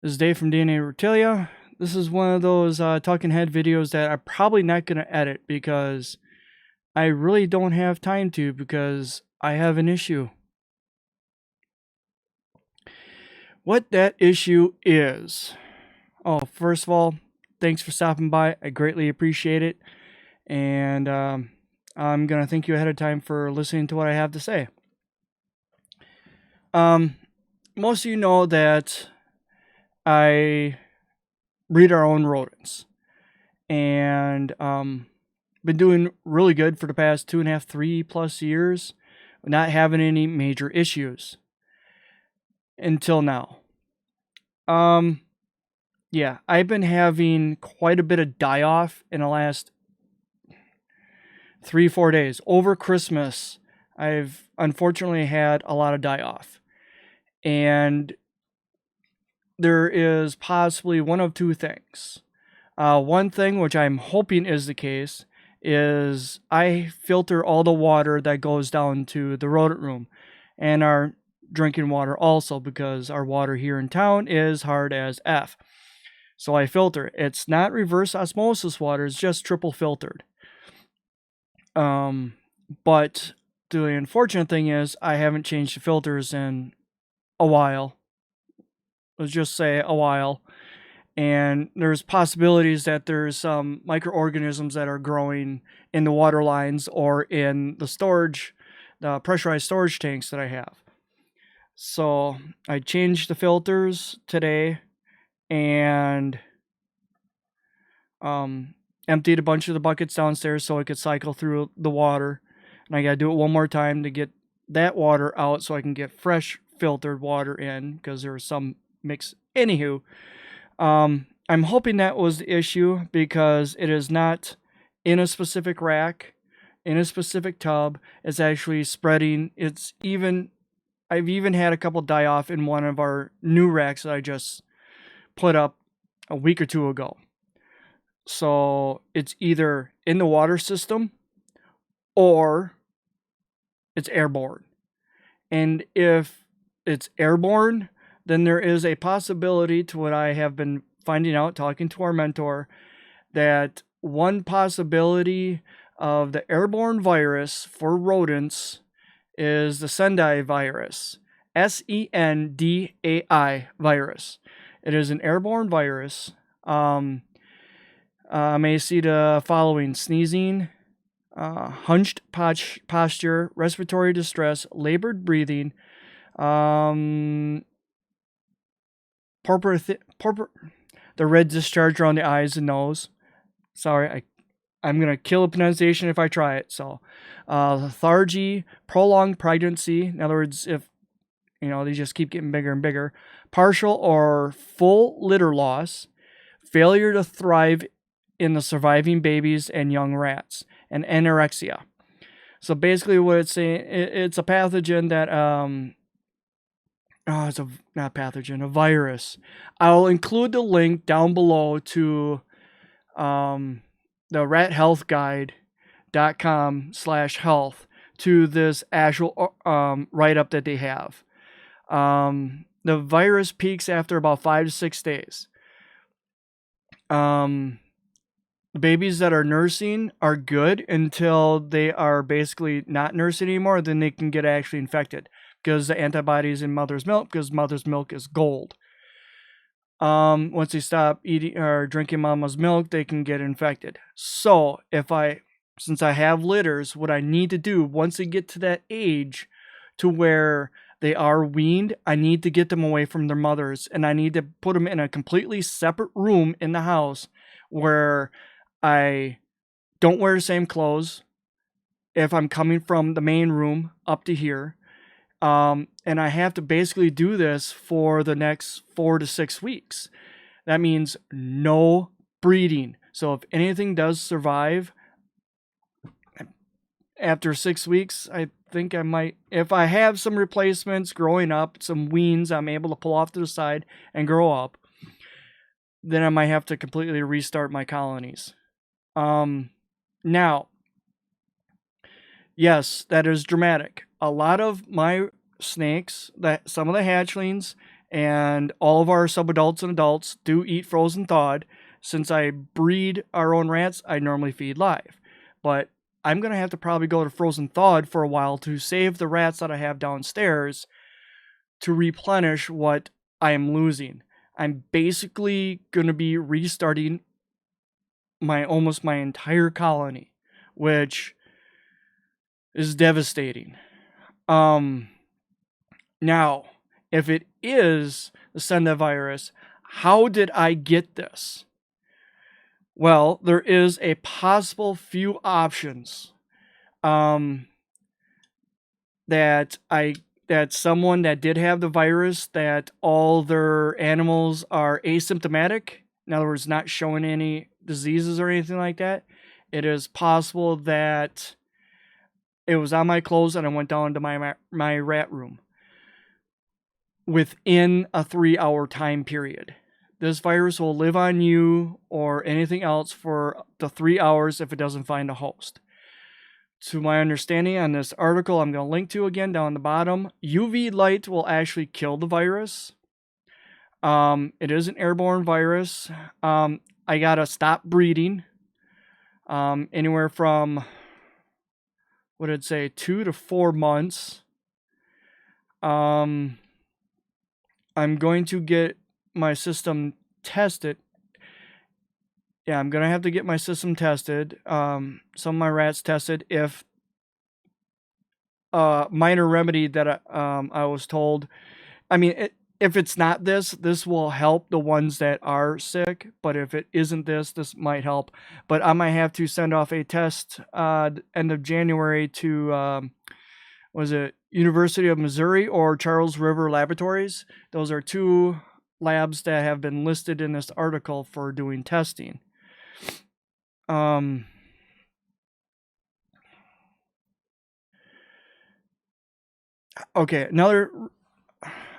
This is Dave from DNA Reptilia. This is one of those talking head videos that I'm probably not going to edit because I really don't have time to because I have an issue. What that issue is. Oh, first of all, thanks for stopping by. I greatly appreciate it. And I'm going to thank you ahead of time for listening to what I have to say. Most of you know that I breed our own rodents. And been doing really good for the past 2.5, 3+ years, not having any major issues until now. Yeah, I've been having quite a bit of die-off in the last 3-4 days. Over Christmas, I've unfortunately had a lot of die-off. And there is possibly one of two things. One thing, which I'm hoping is the case, is I filter all the water that goes down to the rodent room and our drinking water also, because our water here in town is hard as F. So I filter it. It's not reverse osmosis water, it's just triple filtered. But the unfortunate thing is I haven't changed the filters in a while. Let's just say a while. And there's possibilities that there's some microorganisms that are growing in the water lines or in the pressurized storage tanks that I have. So I changed the filters today and emptied a bunch of the buckets downstairs so I could cycle through the water. And I got to do it one more time to get that water out so I can get fresh filtered water in, because there was some mix. Anywho, I'm hoping that was the issue, because it is not in a specific rack, in a specific tub. It's actually spreading. I've even had a couple die off in one of our new racks that I just put up a week or two ago. So it's either in the water system or it's airborne. And if it's airborne, then there is a possibility, to what I have been finding out talking to our mentor, that one possibility of the airborne virus for rodents is the Sendai virus, Sendai virus. It is an airborne virus. May see the following: sneezing, hunched posture, respiratory distress, labored breathing, the red discharge around the eyes and nose. Sorry, I'm going to kill a pronunciation if I try it. So, lethargy, prolonged pregnancy. In other words, if, they just keep getting bigger and bigger. Partial or full litter loss. Failure to thrive in the surviving babies and young rats. And anorexia. So basically what it's saying, it's a pathogen that, a virus. I'll include the link down below to the rathealthguide.com/health to this actual write-up that they have. The virus peaks after about 5 to 6 days. The babies that are nursing are good until they are basically not nursing anymore. Then they can get actually infected because the antibodies in mother's milk, because mother's milk is gold. Once they stop eating or drinking mama's milk, they can get infected. So since I have litters, what I need to do once they get to that age to where they are weaned, I need to get them away from their mothers, and I need to put them in a completely separate room in the house where I don't wear the same clothes if I'm coming from the main room up to here. And I have to basically do this for the next 4 to 6 weeks. That means no breeding. So if anything does survive after 6 weeks, I think I might, if I have some replacements growing up, some weans I'm able to pull off to the side and grow up, then I might have to completely restart my colonies. Now, yes, that is dramatic. A lot of my snakes, some of the hatchlings and all of our subadults and adults do eat frozen thawed. Since I breed our own rats, I normally feed live. But I'm going to have to probably go to frozen thawed for a while to save the rats that I have downstairs to replenish what I am losing. I'm basically going to be restarting almost my entire colony, which is devastating. Now, if it is the Senda virus, how did I get this? Well, there is a possible few options that someone that did have the virus, that all their animals are asymptomatic, in other words, not showing any diseases or anything like that. It is possible that it was on my clothes and I went down to my rat room within a 3-hour time period. This virus will live on you or anything else for the 3 hours if it doesn't find a host. To my understanding on this article I'm going to link to again down the bottom, UV light will actually kill the virus. It is an airborne virus. I got to stop breeding anywhere from, what did it say, 2 to 4 months. I'm going to get my system tested. Yeah, I'm going to have to get my system tested. Some of my rats tested. If minor remedy that I was told, I mean, if it's not this will help the ones that are sick. But if it isn't this might help. But I might have to send off a test end of January to, was it University of Missouri or Charles River Laboratories? Those are two labs that have been listed in this article for doing testing. Okay,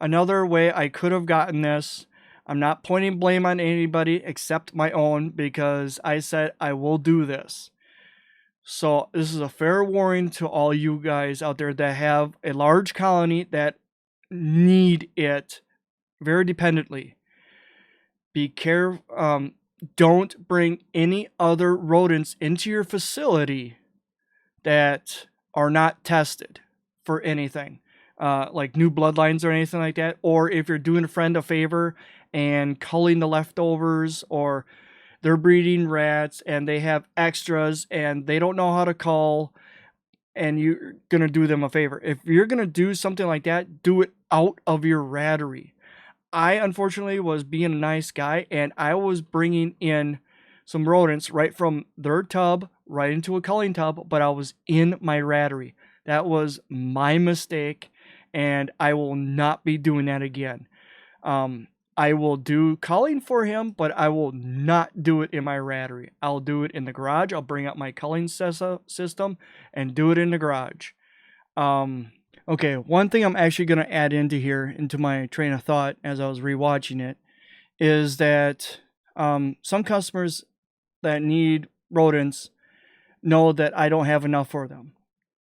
another way I could have gotten this. I'm not pointing blame on anybody except my own, because I said I will do this. So this is a fair warning to all you guys out there that have a large colony that need it very dependently. Be careful. Don't bring any other rodents into your facility that are not tested for anything, like new bloodlines or anything like that. Or if you're doing a friend a favor and culling the leftovers, or they're breeding rats and they have extras and they don't know how to cull, and you're going to do them a favor. If you're going to do something like that, do it out of your rattery. I unfortunately was being a nice guy and I was bringing in some rodents right from their tub right into a culling tub, but I was in my rattery. That was my mistake, and I will not be doing that again. I will do culling for him, but I will not do it in my rattery. I'll do it in the garage. I'll bring up my culling system and do it in the garage. Okay, one thing I'm actually going to add into my train of thought as I was rewatching it, is that some customers that need rodents know that I don't have enough for them.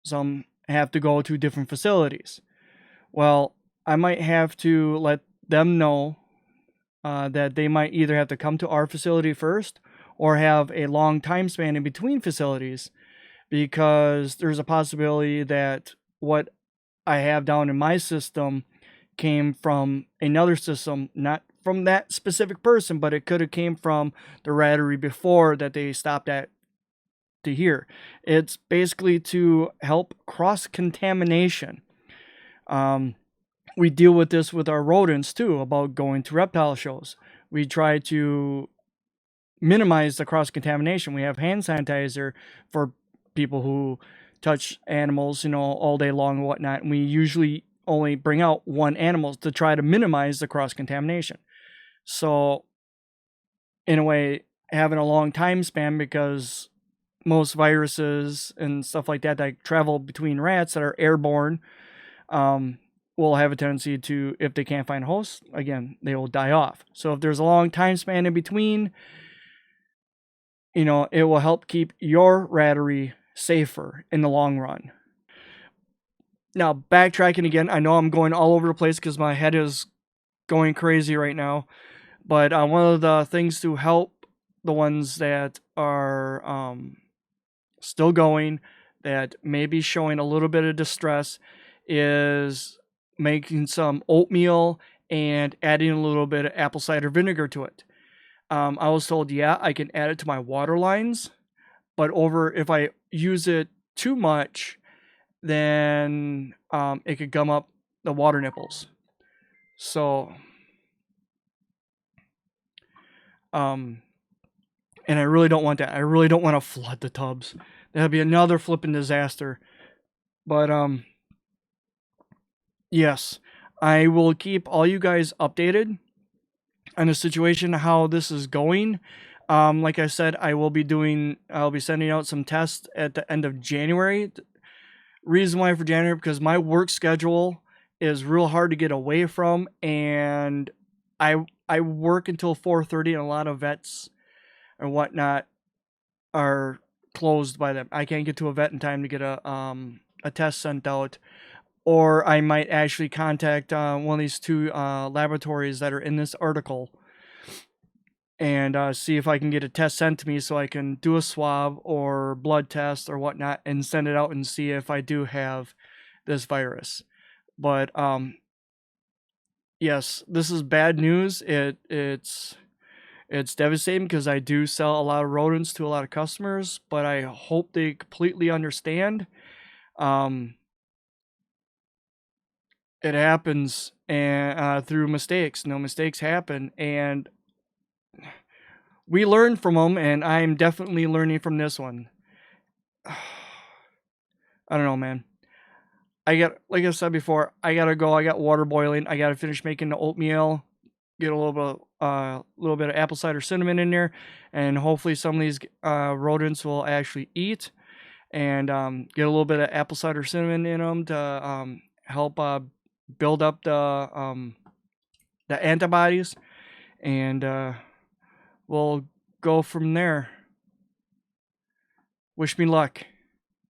Some have to go to different facilities. Well, I might have to let them know that they might either have to come to our facility first or have a long time span in between facilities, because there's a possibility that what I have down in my system came from another system, not from that specific person, but it could have came from the rattery before that they stopped at to here. It's basically to help cross-contamination. We deal with this with our rodents too, about going to reptile shows. We try to minimize the cross-contamination. We have hand sanitizer for people who touch animals, all day long and whatnot. And we usually only bring out one animal to try to minimize the cross-contamination. So in a way, having a long time span, because most viruses and stuff like that travel between rats that are airborne will have a tendency to, if they can't find a host, again, they will die off. So if there's a long time span in between, it will help keep your rattery safer in the long run. Now, backtracking again, I know I'm going all over the place because my head is going crazy right now. But one of the things to help the ones that are still going, that may be showing a little bit of distress, is making some oatmeal and adding a little bit of apple cider vinegar to it. I was told, yeah, I can add it to my water lines, but if I use it too much, then it could gum up the water nipples. So, and I really don't want that. I really don't want to flood the tubs. That'd be another flipping disaster. But yes, I will keep all you guys updated on the situation, how this is going. Like I said, I'll be sending out some tests at the end of January. Reason why for January, because my work schedule is real hard to get away from, and I work until 4:30, and a lot of vets and whatnot are closed by them. I can't get to a vet in time to get a test sent out, or I might actually contact one of these two laboratories that are in this article and see if I can get a test sent to me so I can do a swab or blood test or whatnot and send it out and see if I do have this virus. But yes, this is bad news. It's devastating because I do sell a lot of rodents to a lot of customers, but I hope they completely understand. Um, it happens and through mistakes. No, mistakes happen, and we learn from them. And I'm definitely learning from this one. I don't know, man. Like I said before, I gotta go. I got water boiling. I gotta finish making the oatmeal. Get a little bit of apple cider cinnamon in there, and hopefully some of these rodents will actually eat. And get a little bit of apple cider cinnamon in them to help build up the antibodies, and we'll go from there. Wish me luck.